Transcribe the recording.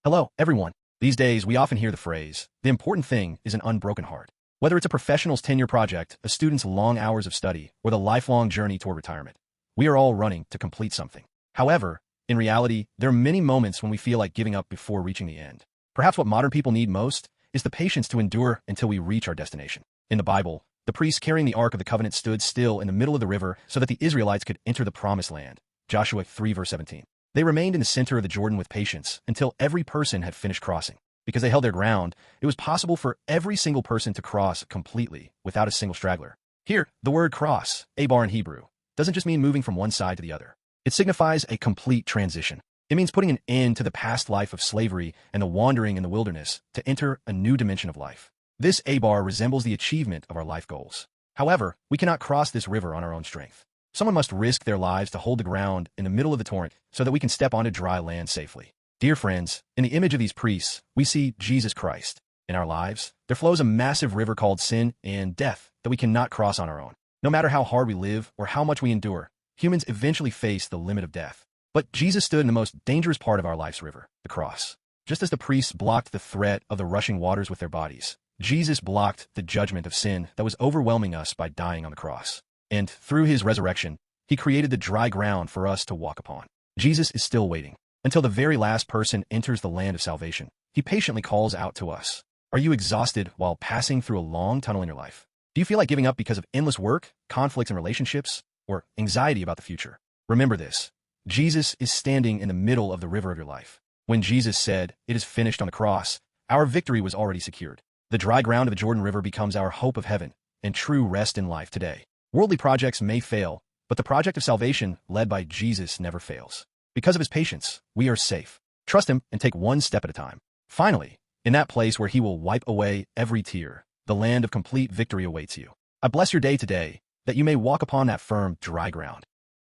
Hello, everyone. These days, we often hear the phrase, the important thing is an unbroken heart. Whether it's a professional's 10-year project, a student's long hours of study, or the lifelong journey toward retirement, we are all running to complete something. However, in reality, there are many moments when we feel like giving up before reaching the end. Perhaps what modern people need most is the patience to endure until we reach our destination. In the Bible, the priests carrying the Ark of the Covenant stood still in the middle of the river so that the Israelites could enter the Promised Land. Joshua 3 verse 17. They remained in the center of the Jordan with patience until every person had finished crossing. Because they held their ground, it was possible for every single person to cross completely without a single straggler. Here, the word cross, Abar in Hebrew, doesn't just mean moving from one side to the other. It signifies a complete transition. It means putting an end to the past life of slavery and the wandering in the wilderness to enter a new dimension of life. This Abar resembles the achievement of our life goals. However, we cannot cross this river on our own strength. Someone must risk their lives to hold the ground in the middle of the torrent so that we can step onto dry land safely. Dear friends, in the image of these priests, we see Jesus Christ. In our lives, there flows a massive river called sin and death that we cannot cross on our own. No matter how hard we live or how much we endure, humans eventually face the limit of death. But Jesus stood in the most dangerous part of our life's river, the cross. Just as the priests blocked the threat of the rushing waters with their bodies, Jesus blocked the judgment of sin that was overwhelming us by dying on the cross. And through his resurrection, he created the dry ground for us to walk upon. Jesus is still waiting until the very last person enters the land of salvation. He patiently calls out to us. Are you exhausted while passing through a long tunnel in your life? Do you feel like giving up because of endless work, conflicts in relationships, or anxiety about the future? Remember this. Jesus is standing in the middle of the river of your life. When Jesus said, "It is finished" on the cross, our victory was already secured. The dry ground of the Jordan River becomes our hope of heaven and true rest in life today. Worldly projects may fail, but the project of salvation led by Jesus never fails. Because of his patience, we are safe. Trust him and take one step at a time. Finally, in that place where he will wipe away every tear, the land of complete victory awaits you. I bless your day today, that you may walk upon that firm, dry ground.